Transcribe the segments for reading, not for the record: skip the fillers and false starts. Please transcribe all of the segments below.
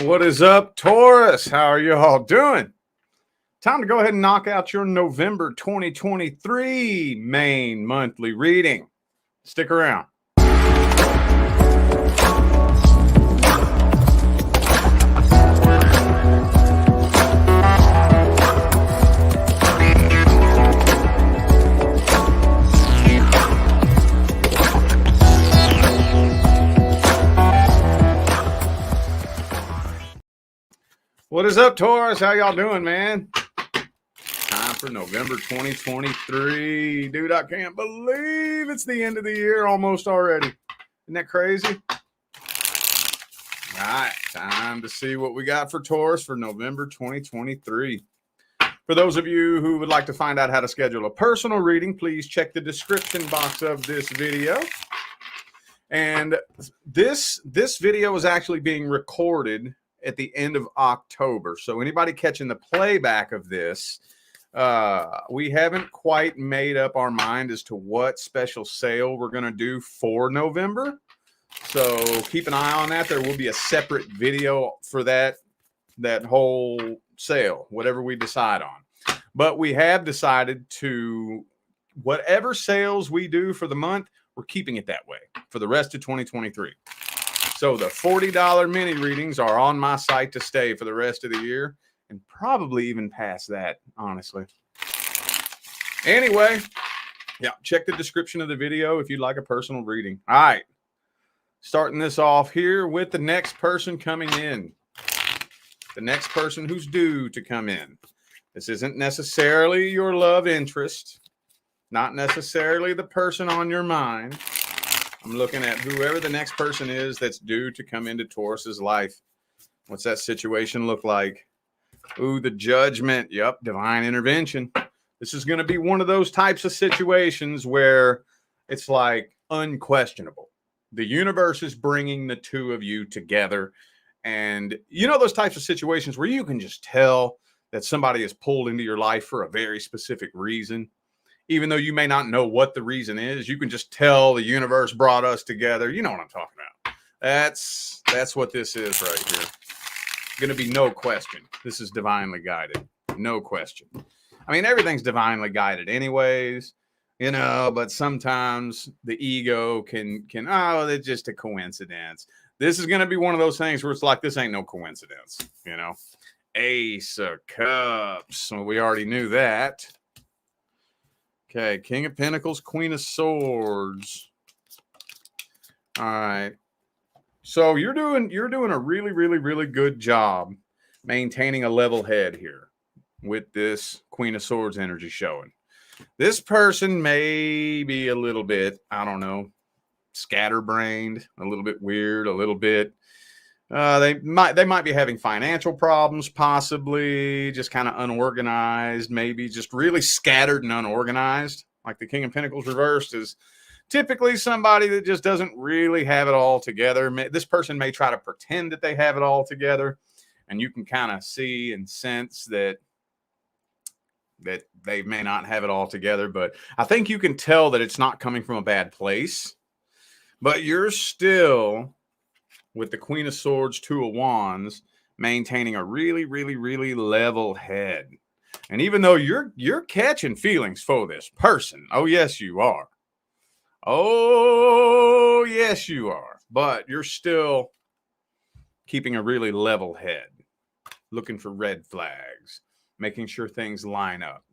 What is up, Taurus? How are you all doing? Time to go ahead and knock out your November 2023 main monthly reading. Stick around. What is up, Taurus? How y'all doing, man? Time for November 2023. Dude, I can't believe it's the end of the year almost already. Isn't that crazy? All right, time to see what we got for Taurus for November 2023. For those of you who would like to find out how to schedule a personal reading, please check the description box of this video. And this video is actually being recorded at the end of October. So anybody catching the playback of this, we haven't quite made up our mind as to what special sale we're going to do for November. So keep an eye on that. There will be a separate video for that whole sale, whatever we decide on. But we have decided to, whatever sales we do for the month, we're keeping it that way for the rest of 2023. So the $40 mini readings are on my site to stay for the rest of the year and probably even past that, honestly. Anyway, yeah, check the description of the video if you'd like a personal reading. All right, starting this off here with the next person coming in. The next person who's due to come in. This isn't necessarily your love interest, not necessarily the person on your mind. I'm looking at whoever the next person is that's due to come into Taurus's life. What's that situation look like? Ooh, the Judgment. Yep, divine intervention. This is going to be one of those types of situations where it's like unquestionable. The universe is bringing the two of you together. And you know those types of situations where you can just tell that somebody is pulled into your life for a very specific reason. Even though you may not know what the reason is, you can just tell the universe brought us together. You know what I'm talking about. That's what this is right here. Going to be no question. This is divinely guided. No question. I mean, everything's divinely guided anyways, you know, but sometimes the ego can oh, it's just a coincidence. This is going to be one of those things where it's like, this ain't no coincidence, you know. Ace of Cups. Well, we already knew that. Okay, King of Pentacles, Queen of Swords. All right. So you're doing a really, really, really good job maintaining a level head here with this Queen of Swords energy showing. This person may be a little bit, I don't know, scatterbrained, a little bit weird, a little bit. They might be having financial problems, possibly just kind of unorganized, maybe just really scattered and unorganized. Like the King of Pentacles reversed is typically somebody that just doesn't really have it all together. This person may try to pretend that they have it all together, and you can kind of see and sense that they may not have it all together. But I think you can tell that it's not coming from a bad place. But you're still, with the Queen of Swords, Two of Wands, maintaining a really, really, really level head. And even though you're catching feelings for this person, oh, yes, you are. Oh, yes, you are. But you're still keeping a really level head, looking for red flags, making sure things line up.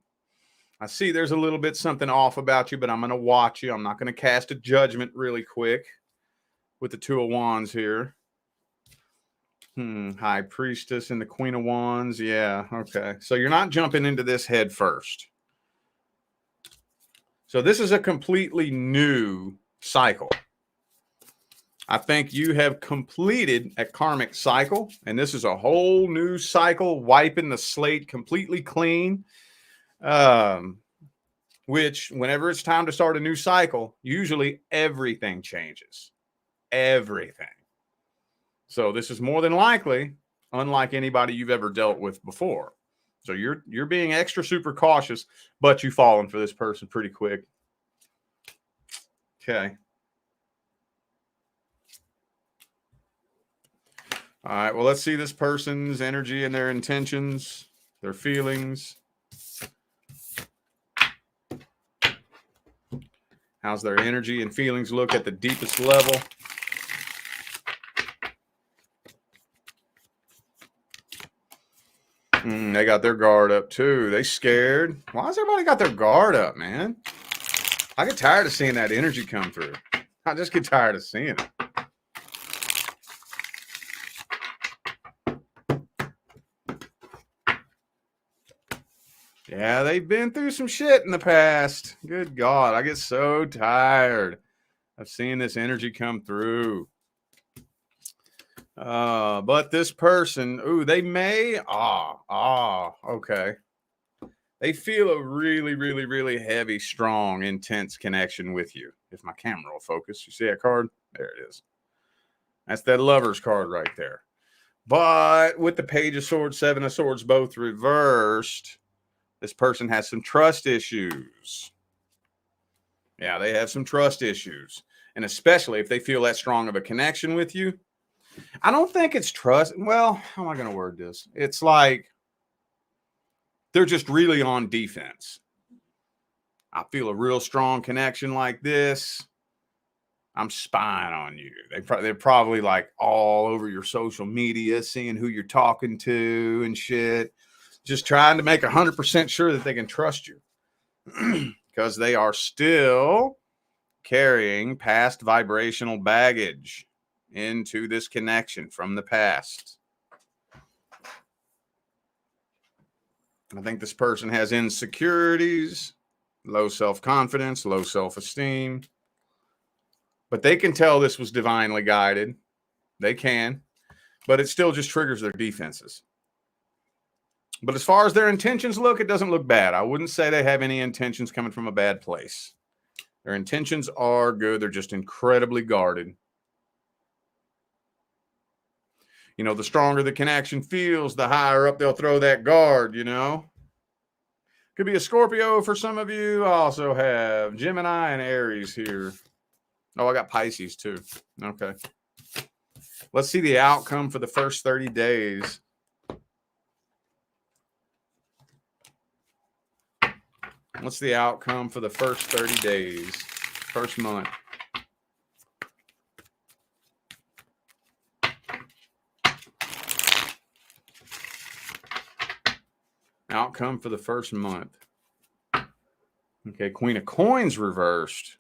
I see there's a little bit something off about you, but I'm going to watch you. I'm not going to cast a judgment really quick with the Two of Wands here. High Priestess and the Queen of Wands. Yeah, okay. So you're not jumping into this head first. So this is a completely new cycle. I think you have completed a karmic cycle, and this is a whole new cycle, wiping the slate completely clean. Which, whenever it's time to start a new cycle, usually everything changes. Everything. So this is more than likely unlike anybody you've ever dealt with before. So you're being extra super cautious, but you've fallen for this person pretty quick. Okay. All right, well, let's see this person's energy and their intentions, their feelings. How's their energy and feelings look at the deepest level? They got their guard up too. They scared. Why has everybody got their guard up, man? I get tired of seeing that energy come through. I just get tired of seeing it. Yeah, they've been through some shit in the past. Good God, I get so tired of seeing this energy come through. But this person, ooh, they may, okay. They feel a really, really, really heavy, strong, intense connection with you. If my camera will focus, you see that card? There it is. That's that Lover's card right there. But with the Page of Swords, Seven of Swords, both reversed, this person has some trust issues. Yeah, they have some trust issues. And especially if they feel that strong of a connection with you. I don't think it's trust. Well, how am I going to word this? It's like they're just really on defense. I feel a real strong connection like this. I'm spying on you. They're probably like all over your social media, seeing who you're talking to and shit. Just trying to make 100% sure that they can trust you. Because they are still carrying past vibrational baggage into this connection from the past. I think this person has insecurities, low self-confidence, low self-esteem. But they can tell this was divinely guided. They can. But it still just triggers their defenses. But as far as their intentions look, it doesn't look bad. I wouldn't say they have any intentions coming from a bad place. Their intentions are good. They're just incredibly guarded. You know, the stronger the connection feels, the higher up they'll throw that guard, you know. Could be a Scorpio for some of you. I also have Gemini and Aries here. Oh, I got Pisces too. Okay. Let's see the outcome for the first 30 days. What's the outcome for the first 30 days? First month. Outcome for the first month. Okay, Queen of Coins reversed.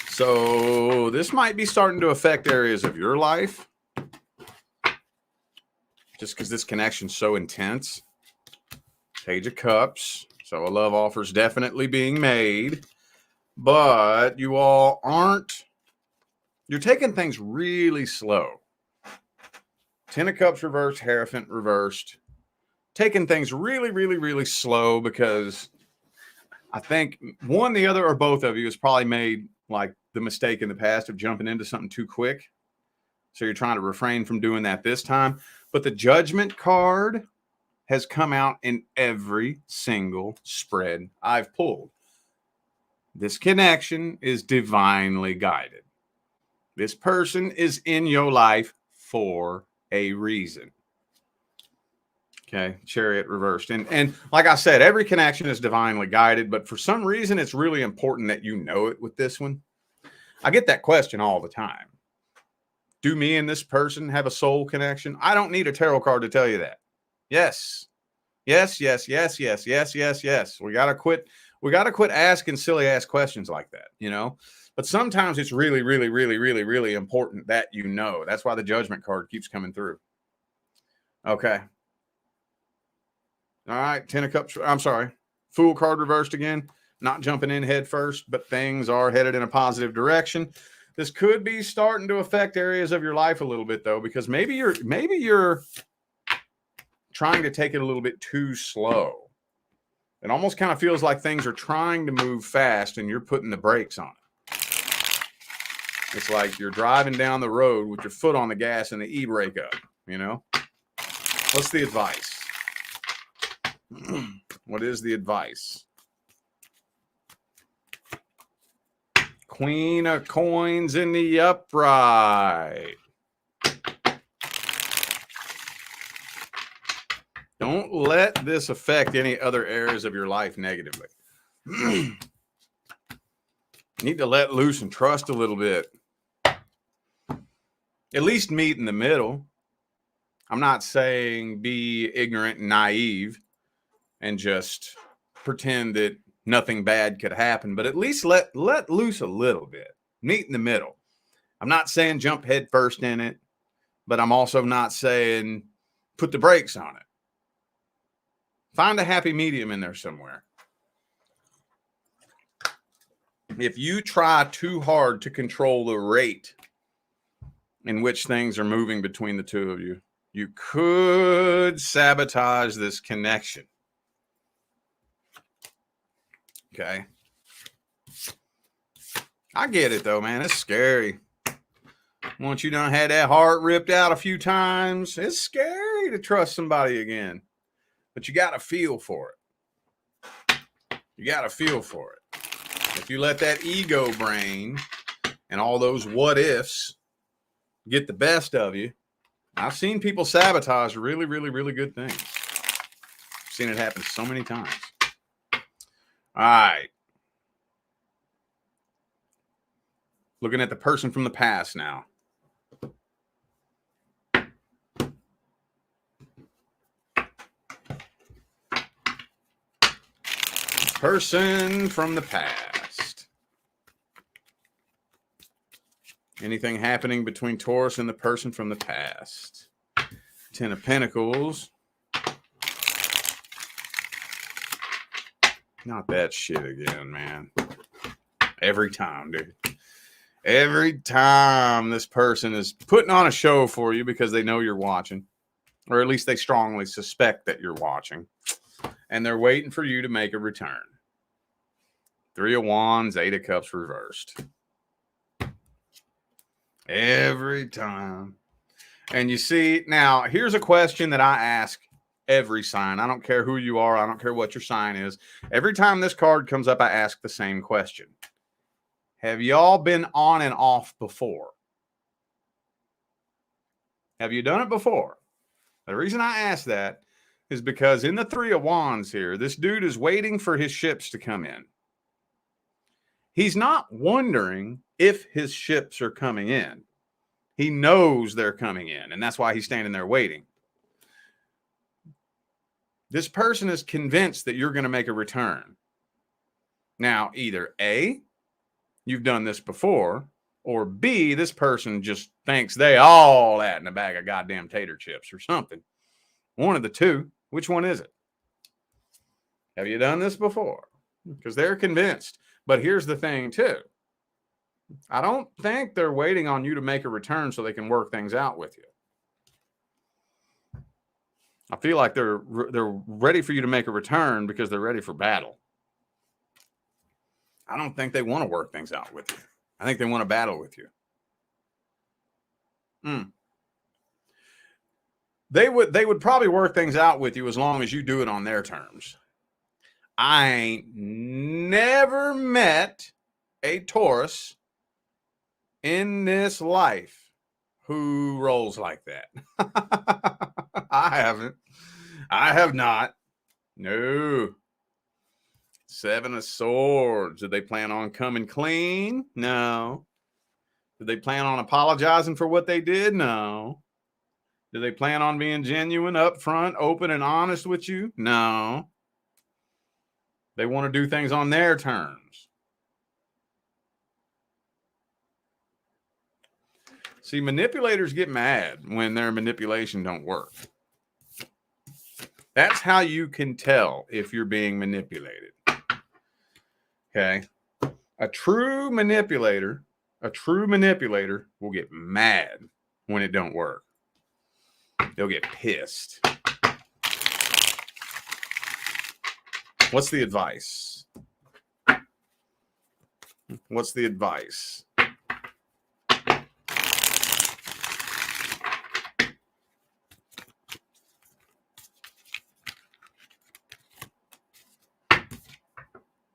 So this might be starting to affect areas of your life. Just because this connection's so intense. Page of Cups. So a love offer's definitely being made. But you all aren't. You're taking things really slow. Ten of Cups reversed. Hierophant reversed. Taking things really, really, really slow because I think one, the other, or both of you has probably made like the mistake in the past of jumping into something too quick. So you're trying to refrain from doing that this time. But the Judgment card has come out in every single spread I've pulled. This connection is divinely guided. This person is in your life for a reason. Okay, Chariot reversed. And like I said, every connection is divinely guided, but for some reason, it's really important that you know it with this one. I get that question all the time. Do me and this person have a soul connection? I don't need a tarot card to tell you that. Yes. Yes, yes, yes, yes, yes, yes, yes. We gotta quit asking silly ass questions like that, you know. But sometimes it's really, really, really, really, really important that you know. That's why the Judgment card keeps coming through. Okay. All right, Ten of Cups. I'm sorry. Fool card reversed again. Not jumping in head first, but things are headed in a positive direction. This could be starting to affect areas of your life a little bit, though, because maybe you're trying to take it a little bit too slow. It almost kind of feels like things are trying to move fast, and you're putting the brakes on it. It's like you're driving down the road with your foot on the gas and the e-brake up, you know? What's the advice? What is the advice? Queen of Coins in the upright. Don't let this affect any other areas of your life negatively. Need to let loose and trust a little bit. At least meet in the middle. I'm not saying be ignorant and naive and just pretend that nothing bad could happen, but at least let loose a little bit. Meet in the middle. I'm not saying jump head first in it, but I'm also not saying put the brakes on it. Find a happy medium in there somewhere. If you try too hard to control the rate in which things are moving between the two of you, you could sabotage this connection. Okay. I get it though, man. It's scary. Once you done had that heart ripped out a few times, it's scary to trust somebody again. But you got to feel for it. You got to feel for it. If you let that ego brain and all those what ifs get the best of you, I've seen people sabotage really, really, really good things. I've seen it happen so many times. All right. Looking at the person from the past now. Person from the past. Anything happening between Taurus and the person from the past? 10 of Pentacles. Not that shit again, man. Every time, dude. Every time this person is putting on a show for you because they know you're watching, or at least they strongly suspect that you're watching, and they're waiting for you to make a return. 3 of Wands, 8 of Cups reversed. Every time. And you see, now here's a question that I ask every sign. I don't care who you are. I don't care what your sign is. Every time this card comes up, I ask the same question. Have y'all been on and off before? Have you done it before? The reason I ask that is because in the 3 of Wands here, this dude is waiting for his ships to come in. He's not wondering if his ships are coming in. He knows they're coming in, and that's why he's standing there waiting. This person is convinced that you're going to make a return. Now, either A, you've done this before, or B, this person just thinks they all that in a bag of goddamn tater chips or something. One of the two. Which one is it? Have you done this before? Because they're convinced. But here's the thing, too. I don't think they're waiting on you to make a return so they can work things out with you. I feel like they're ready for you to make a return because they're ready for battle. I don't think they want to work things out with you. I think they want to battle with you. They would probably work things out with you as long as you do it on their terms. I ain't never met a Taurus in this life who rolls like that. I haven't. I have not. No. 7 of Swords. Did they plan on coming clean? No. Did they plan on apologizing for what they did? No. Did they plan on being genuine, upfront, open, and honest with you? No. They want to do things on their terms. See, manipulators get mad when their manipulation don't work. That's how you can tell if you're being manipulated. Okay? A true manipulator will get mad when it don't work. They'll get pissed. What's the advice? What's the advice?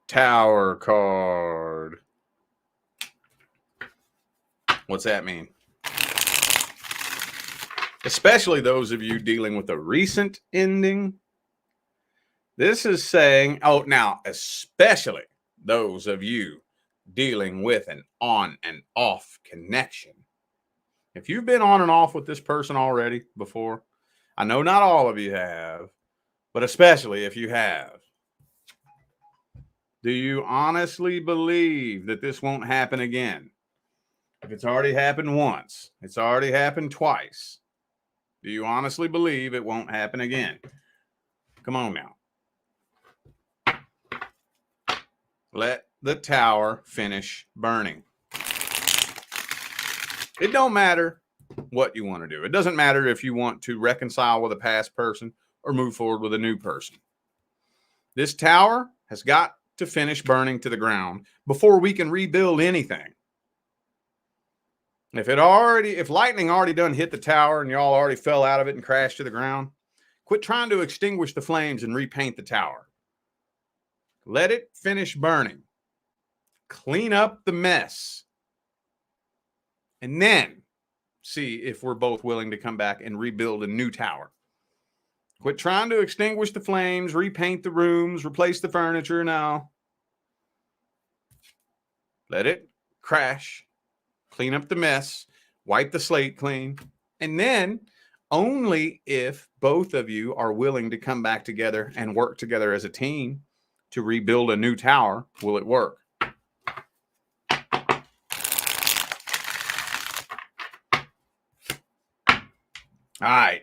Tower card. What's that mean? Especially those of you dealing with a recent ending. This is saying, oh, now, especially those of you dealing with an on and off connection. If you've been on and off with this person already before, I know not all of you have, but especially if you have, do you honestly believe that this won't happen again? If it's already happened once, it's already happened twice. Do you honestly believe it won't happen again? Come on now. Let the tower finish burning. It don't matter what you want to do. It doesn't matter if you want to reconcile with a past person or move forward with a new person. This tower has got to finish burning to the ground before we can rebuild anything. If lightning already done hit the tower and y'all already fell out of it and crashed to the ground, quit trying to extinguish the flames and repaint the tower. Let it finish burning. Clean up the mess. And then see if we're both willing to come back and rebuild a new tower. Quit trying to extinguish the flames, repaint the rooms, replace the furniture now. Let it crash. Clean up the mess, wipe the slate clean, and then only if both of you are willing to come back together and work together as a team to rebuild a new tower will it work. All right.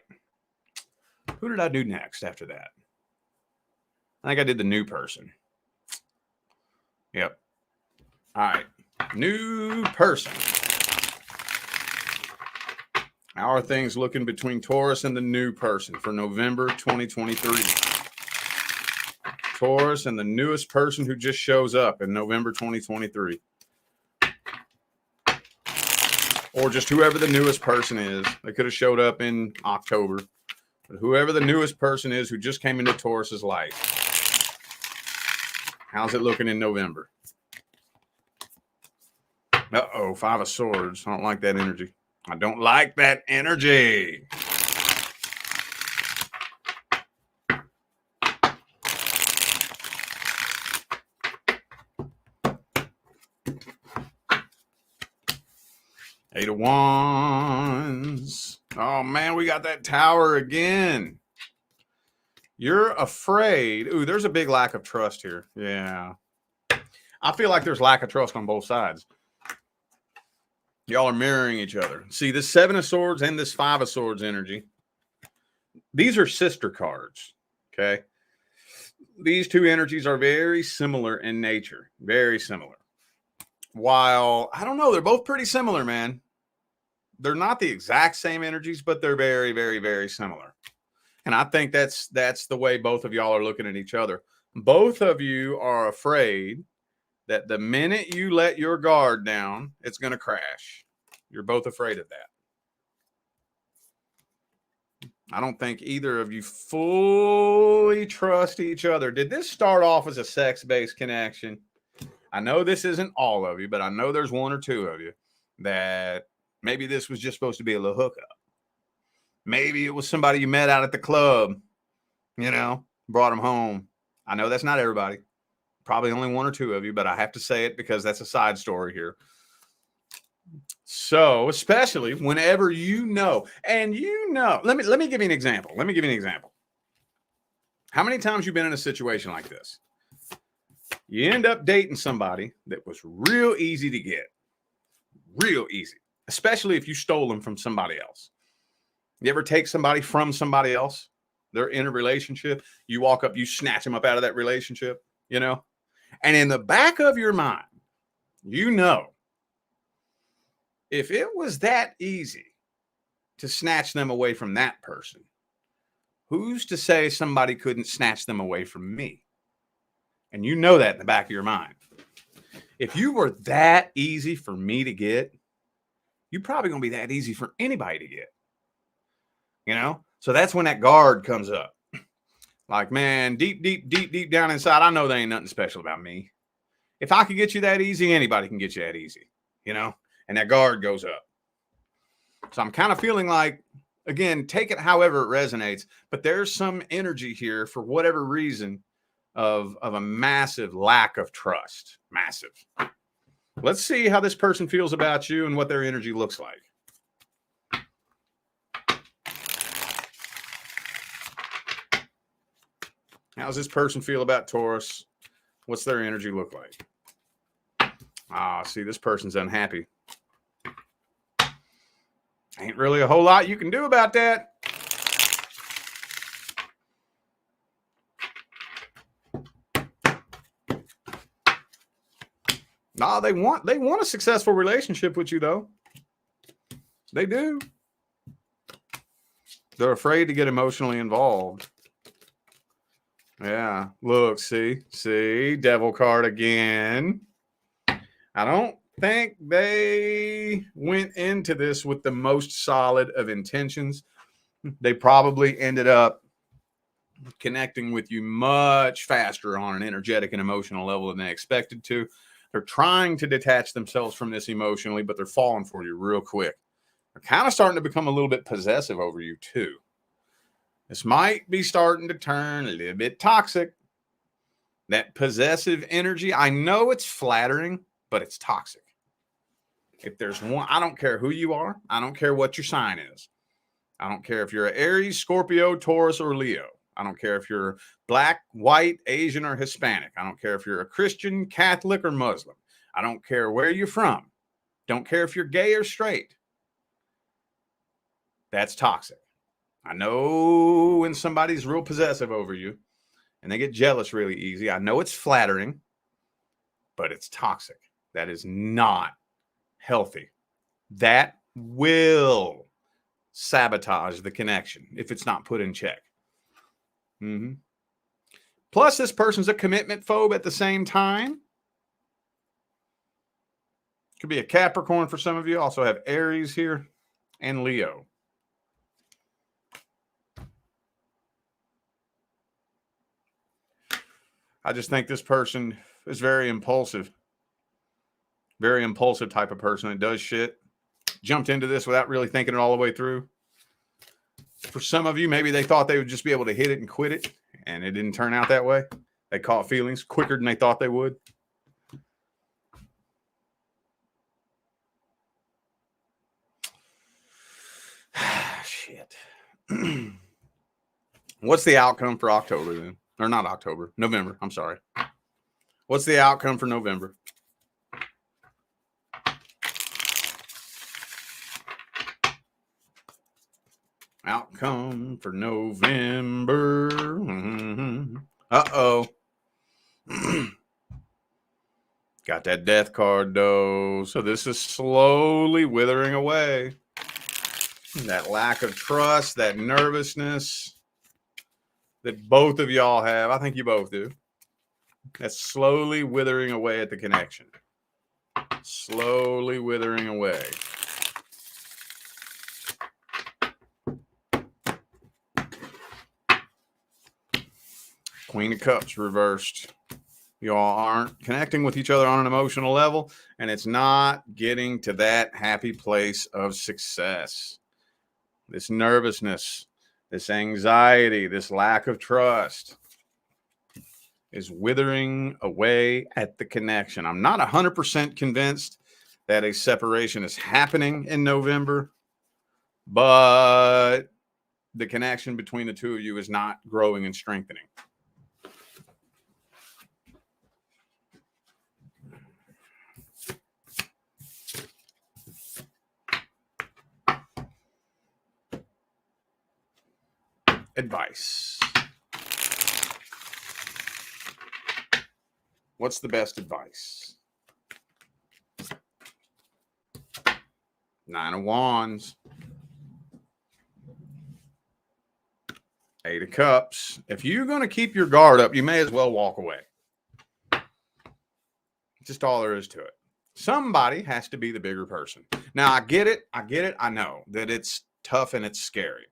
Who did I do next after that? I think I did the new person. Yep. All right. New person. How are things looking between Taurus and the new person for November 2023? Taurus and the newest person who just shows up in November 2023. Or just whoever the newest person is. They could have showed up in October. But whoever the newest person is who just came into Taurus's life. How's it looking in November? Uh-oh, 5 of Swords. I don't like that energy. I don't like that energy. Eight of Wands. Oh, man, we got that tower again. You're afraid. Ooh, there's a big lack of trust here. Yeah. I feel like there's lack of trust on both sides. Y'all are mirroring each other. See, this 7 of Swords and this 5 of Swords energy. These are sister cards, okay? These two energies are very similar in nature. Very similar. While, I don't know, they're both pretty similar, man. They're not the exact same energies, but they're very, very, very similar. And I think that's the way both of y'all are looking at each other. Both of you are afraid that the minute you let your guard down, it's going to crash. You're both afraid of that. I don't think either of you fully trust each other. Did this start off as a sex-based connection? I know this isn't all of you, but I know there's 1 or 2 of you that maybe this was just supposed to be a little hookup. Maybe it was somebody you met out at the club, you know, brought them home. I know that's not everybody. Probably only 1 or 2 of you, but I have to say it because that's a side story here. So, especially whenever you know, and you know, let me give you an example. Let me give you an example. How many times you've been in a situation like this? You end up dating somebody that was real easy to get. Real easy. Especially if you stole them from somebody else. You ever take somebody from somebody else? They're in a relationship. You walk up, you snatch them up out of that relationship, you know? And in the back of your mind, you know, if it was that easy to snatch them away from that person, who's to say somebody couldn't snatch them away from me? And you know that in the back of your mind. If you were that easy for me to get, you're probably going to be that easy for anybody to get. You know? So that's when that guard comes up. Like, man, deep down inside, I know there ain't nothing special about me. If I could get you that easy, anybody can get you that easy. You know? and that guard goes up. So I'm kind of feeling like, again, take it however it resonates, but there's some energy here for whatever reason of a massive lack of trust. Massive. Let's see how this person feels about you and what their energy looks like. How's this person feel about Taurus? What's their energy look like? See, this person's unhappy. Ain't really a whole lot you can do about that. Nah, they want a successful relationship with you, though. They do. They're afraid to get emotionally involved. Yeah, look, see, devil card again. I don't think they went into this with the most solid of intentions. They probably ended up connecting with you much faster on an energetic and emotional level than they expected to. They're trying to detach themselves from this emotionally, but they're falling for you real quick. They're kind of starting to become a little bit possessive over you, too. This might be starting to turn a little bit toxic. That possessive energy, I know it's flattering, but it's toxic. If there's one, I don't care who you are. I don't care what your sign is. I don't care if you're an Aries, Scorpio, Taurus, or Leo. I don't care if you're black, white, Asian, or Hispanic. I don't care if you're a Christian, Catholic, or Muslim. I don't care where you're from. Don't care if you're gay or straight. That's toxic. I know when somebody's real possessive over you and they get jealous really easy. I know it's flattering, but it's toxic. That is not healthy. That will sabotage the connection if it's not put in check. Plus, this person's a commitment phobe at the same time. Could be a Capricorn for some of you. Also have Aries here and Leo. I just think this person is very impulsive type of person that does shit. Jumped into this without really thinking it all the way through. For some of you, maybe they thought they would just be able to hit it and quit it, and it didn't turn out that way. They caught feelings quicker than they thought they would. Shit. What's the outcome for October then? Or not October, November. I'm sorry. What's the outcome for November? Outcome for November. Uh-oh. Got that death card, though. So this is slowly withering away. That lack of trust, that nervousness that both of y'all have. I think you both do. That's slowly withering away at the connection. Slowly withering away. Queen of Cups reversed. Y'all aren't connecting with each other on an emotional level, and it's not getting to that happy place of success. This nervousness, this anxiety, this lack of trust is withering away at the connection. I'm not 100% convinced that a separation is happening in November, but the connection between the two of you is not growing and strengthening. Advice. What's the best advice? Nine of Wands. Eight of Cups. If you're going to keep your guard up, you may as well walk away. Just all there is to it. Somebody has to be the bigger person. Now, I get it. I know that it's tough and it's scary.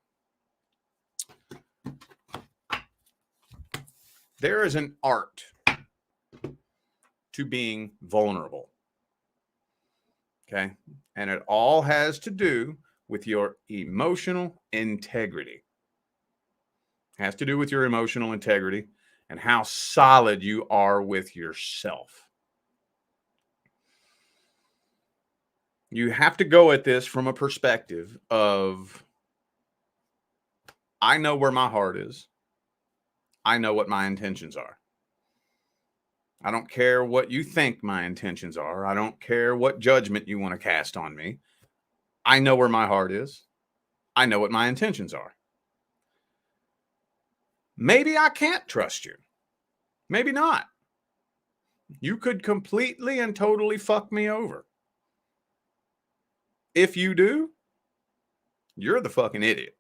There is an art to being vulnerable. Okay. And it all has to do with your emotional integrity. It has to do with your emotional integrity and how solid you are with yourself. You have to go at this from a perspective of, I know where my heart is. I know what my intentions are. I don't care what you think my intentions are. I don't care what judgment you want to cast on me. I know where my heart is. I know what my intentions are. Maybe I can't trust you. Maybe not. You could completely and totally fuck me over. If you do, you're the fucking idiot.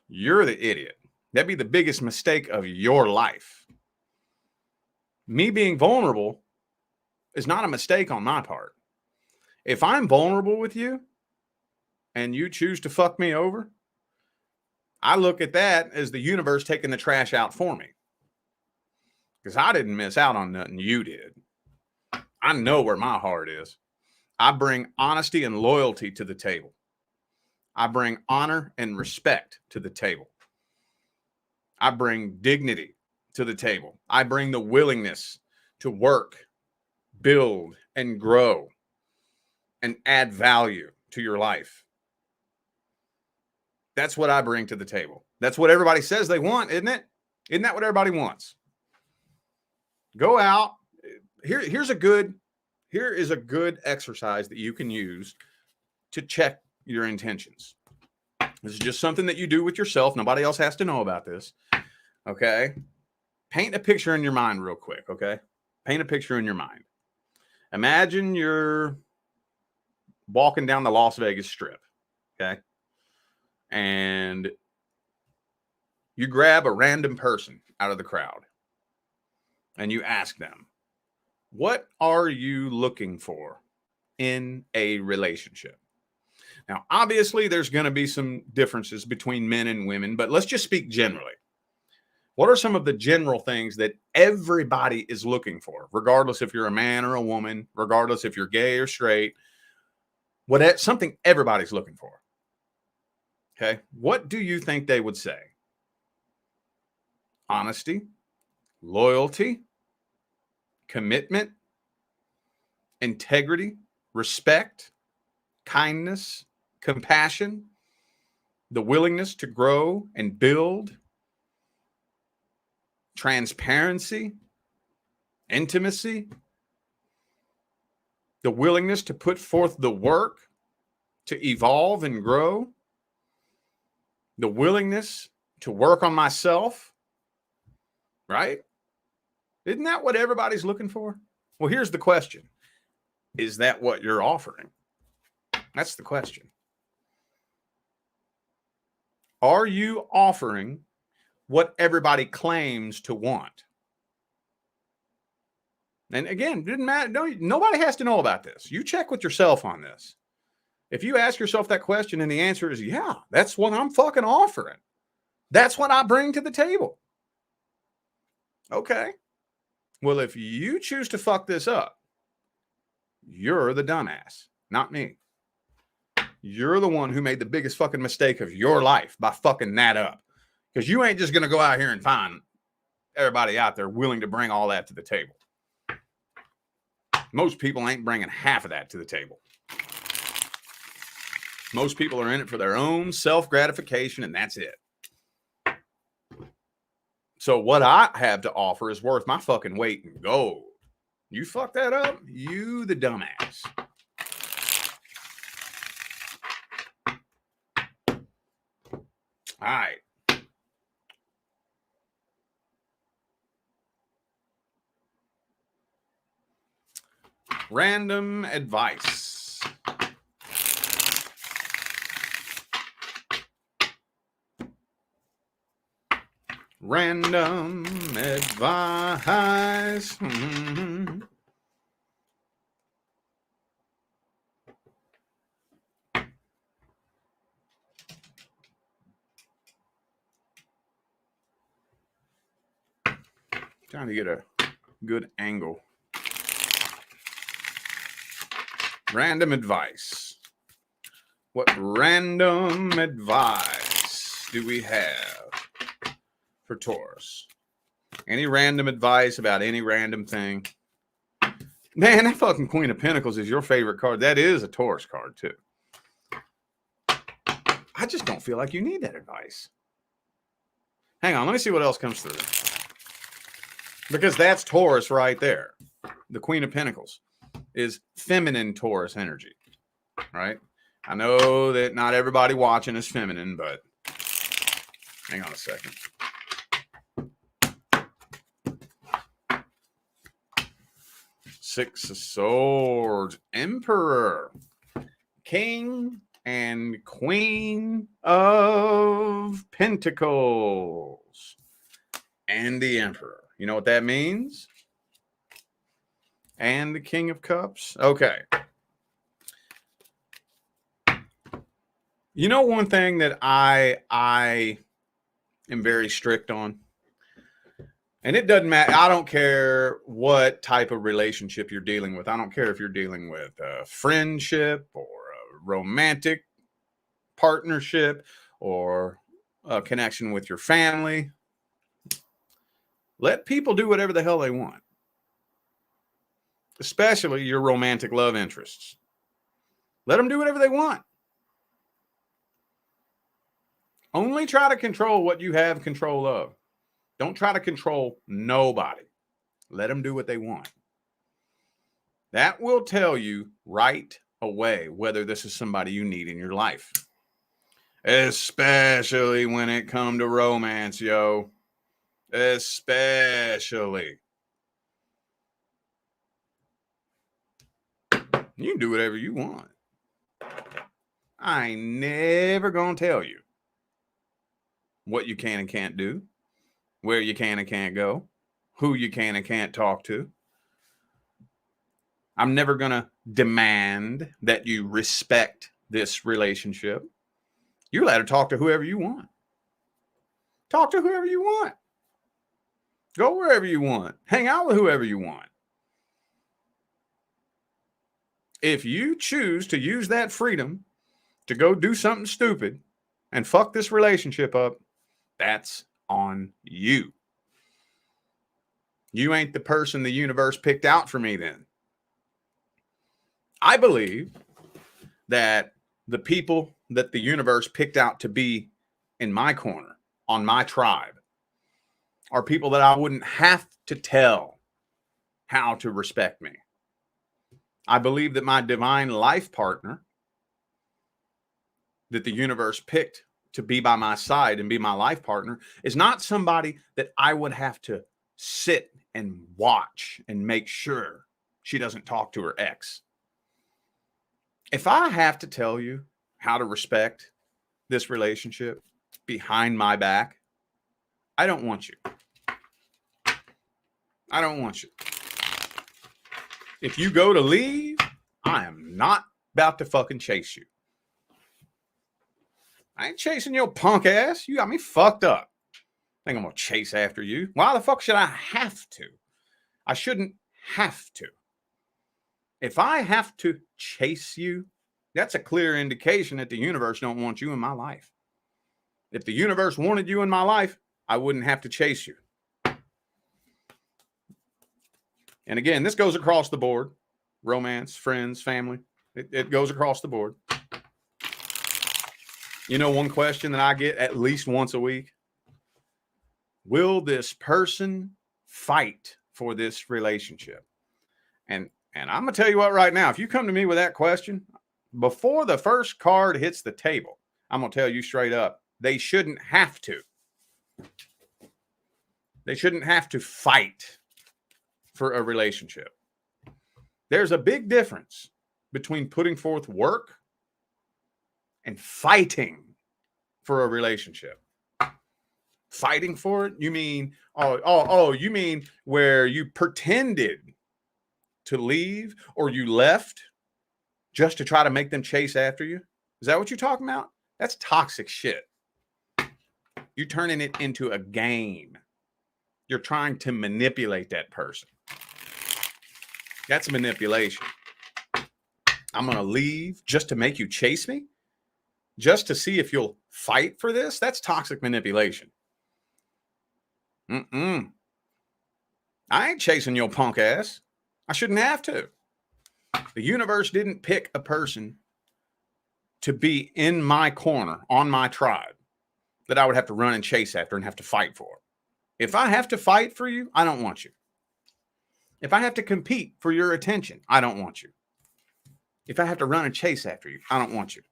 You're the idiot. That'd be the biggest mistake of your life. Me being vulnerable is not a mistake on my part. If I'm vulnerable with you and you choose to fuck me over, I look at that as the universe taking the trash out for me. Because I didn't miss out on nothing you did. I know where my heart is. I bring honesty and loyalty to the table. I bring honor and respect to the table. I bring dignity to the table. I bring the willingness to work, build, and grow and add value to your life. That's what I bring to the table. That's what everybody says they want, isn't it? Isn't that what everybody wants? Go out. Here is a good exercise that you can use to check your intentions. This is just something that you do with yourself. Nobody else has to know about this. Okay. Paint a picture in your mind real quick. Okay. Paint a picture in your mind. Imagine you're walking down the Las Vegas Strip. Okay. And you grab a random person out of the crowd and you ask them, what are you looking for in a relationship? Now, obviously, there's going to be some differences between men and women, but let's just speak generally. What are some of the general things that everybody is looking for, regardless if you're a man or a woman, regardless if you're gay or straight, something everybody's looking for? Okay. What do you think they would say? Honesty, loyalty, commitment, integrity, respect, kindness, compassion, the willingness to grow and build, transparency, intimacy, the willingness to put forth the work to evolve and grow, the willingness to work on myself, right? Isn't that what everybody's looking for? Well, here's the question. Is that what you're offering? That's the question. Are you offering what everybody claims to want? And again, it didn't matter. Nobody has to know about this. You check with yourself on this. If you ask yourself that question and the answer is, yeah, that's what I'm fucking offering. That's what I bring to the table. Okay. Well, if you choose to fuck this up, you're the dumbass, not me. You're the one who made the biggest fucking mistake of your life by fucking that up. Because you ain't just going to go out here and find everybody out there willing to bring all that to the table. Most people ain't bringing half of that to the table. Most people are in it for their own self-gratification, and that's it. So what I have to offer is worth my fucking weight in gold. You fuck that up, you the dumbass. All right. Random advice. Random advice. Trying to get a good angle. Random advice. What random advice do we have for Taurus? Any random advice about any random thing? Man, that fucking Queen of Pentacles is your favorite card. That is a Taurus card, too. I just don't feel like you need that advice. Hang on, let me see what else comes through. Because that's Taurus right there. The Queen of Pentacles is feminine Taurus energy, right? I know that not everybody watching is feminine, but hang on a second. Six of Swords, Emperor, King, and Queen of Pentacles, and the Emperor. You know what that means? And the King of Cups. Okay. You know one thing that I am very strict on? And it doesn't matter. I don't care what type of relationship you're dealing with. I don't care if you're dealing with a friendship or a romantic partnership or a connection with your family. Let people do whatever the hell they want, especially your romantic love interests. Let them do whatever they want. Only try to control what you have control of. Don't try to control nobody. Let them do what they want. That will tell you right away whether this is somebody you need in your life. Especially when it comes to romance, yo. Especially. You can do whatever you want. I ain't never gonna tell you what you can and can't do, where you can and can't go, who you can and can't talk to. I'm never going to demand that you respect this relationship. You're allowed to talk to whoever you want. Talk to whoever you want. Go wherever you want. Hang out with whoever you want. If you choose to use that freedom to go do something stupid and fuck this relationship up, that's on you. You ain't the person the universe picked out for me then. I believe that the people that the universe picked out to be in my corner, on my tribe, are people that I wouldn't have to tell how to respect me. I believe that my divine life partner that the universe picked to be by my side and be my life partner is not somebody that I would have to sit and watch and make sure she doesn't talk to her ex. If I have to tell you how to respect this relationship behind my back, I don't want you. I don't want you. If you go to leave, I am not about to fucking chase you. I ain't chasing your punk ass. You got me fucked up. Think I'm going to chase after you. Why the fuck should I have to? I shouldn't have to. If I have to chase you, that's a clear indication that the universe don't want you in my life. If the universe wanted you in my life, I wouldn't have to chase you. And again, this goes across the board. Romance, friends, family. It goes across the board. You know, one question that I get at least once a week. Will this person fight for this relationship? And I'm going to tell you what right now. If you come to me with that question, before the first card hits the table, I'm going to tell you straight up, they shouldn't have to. They shouldn't have to fight for a relationship. There's a big difference between putting forth work and fighting for a relationship. Fighting for it? You mean, you mean where you pretended to leave or you left just to try to make them chase after you? Is that what you're talking about? That's toxic shit. You're turning it into a game. You're trying to manipulate that person. That's manipulation. I'm going to leave just to make you chase me, just to see if you'll fight for this. That's toxic manipulation. I ain't chasing your punk ass. I shouldn't have to. The universe didn't pick a person to be in my corner, on my tribe, that I would have to run and chase after and have to fight for. If I have to fight for you, I don't want you. If I have to compete for your attention, I don't want you. If I have to run and chase after you, I don't want you.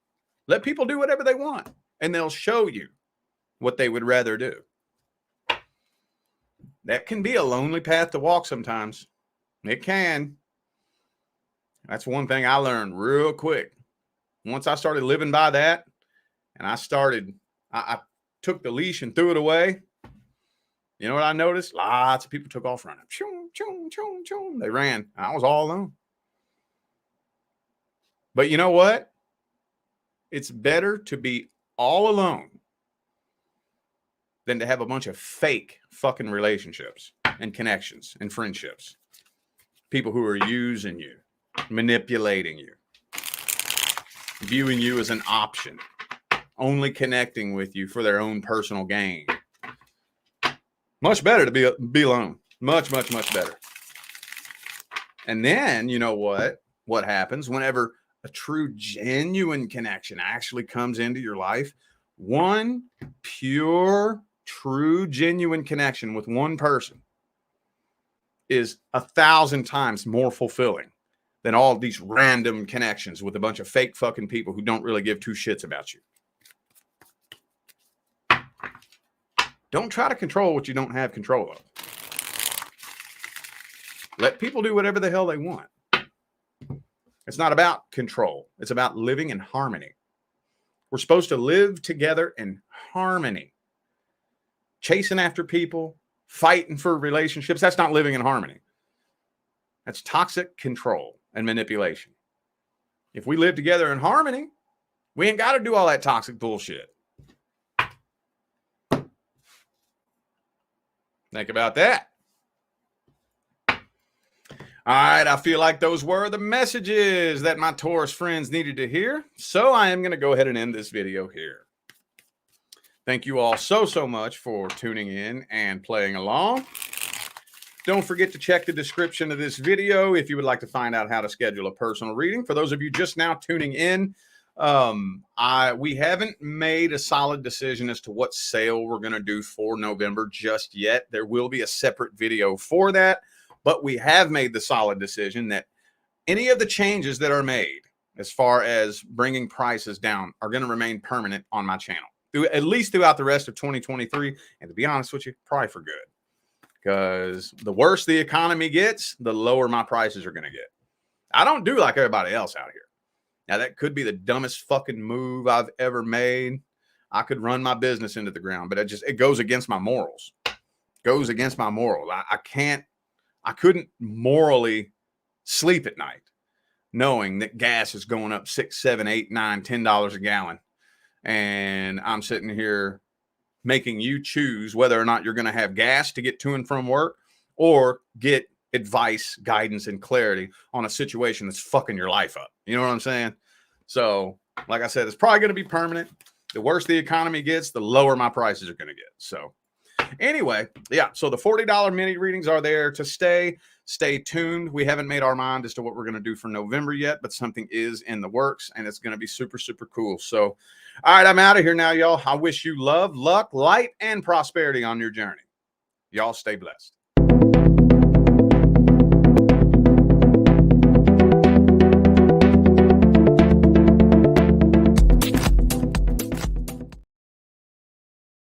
Let people do whatever they want, and they'll show you what they would rather do. That can be a lonely path to walk sometimes. It can. That's one thing I learned real quick. Once I started living by that, and I took the leash and threw it away. You know what I noticed? Lots of people took off running. They ran. I was all alone. But you know what? It's better to be all alone than to have a bunch of fake fucking relationships and connections and friendships. People who are using you, manipulating you, viewing you as an option, only connecting with you for their own personal gain. Much better to be alone. Much, much, much better. And then, you know what happens whenever a true, genuine connection actually comes into your life? One pure, true, genuine connection with one person is 1,000 times more fulfilling than all these random connections with a bunch of fake fucking people who don't really give two shits about you. Don't try to control what you don't have control of. Let people do whatever the hell they want. It's not about control. It's about living in harmony. We're supposed to live together in harmony. Chasing after people, fighting for relationships, that's not living in harmony. That's toxic control and manipulation. If we live together in harmony, we ain't got to do all that toxic bullshit. Think about that. All right, I feel like those were the messages that my Taurus friends needed to hear. So I am going to go ahead and end this video here. Thank you all so much for tuning in and playing along. Don't forget to check the description of this video if you would like to find out how to schedule a personal reading. For those of you just now tuning in, we haven't made a solid decision as to what sale we're going to do for November just yet. There will be a separate video for that, but we have made the solid decision that any of the changes that are made as far as bringing prices down are going to remain permanent on my channel, at least throughout the rest of 2023. And to be honest with you, probably for good, because the worse the economy gets, the lower my prices are going to get. I don't do like everybody else out here. Now, that could be the dumbest fucking move I've ever made. I could run my business into the ground, but it goes against my morals. Goes against my morals. I couldn't morally sleep at night knowing that gas is going up $6, $7, $8, $9, $10 a gallon. And I'm sitting here making you choose whether or not you're going to have gas to get to and from work or get advice, guidance, and clarity on a situation that's fucking your life up. You know what I'm saying? So, like I said, it's probably going to be permanent. The worse the economy gets, the lower my prices are going to get. So, anyway, yeah. So the $40 mini readings are there to stay. Stay tuned. We haven't made our mind as to what we're going to do for November yet, but something is in the works, and it's going to be super, super cool. So, all right, I'm out of here now, y'all. I wish you love, luck, light, and prosperity on your journey. Y'all stay blessed.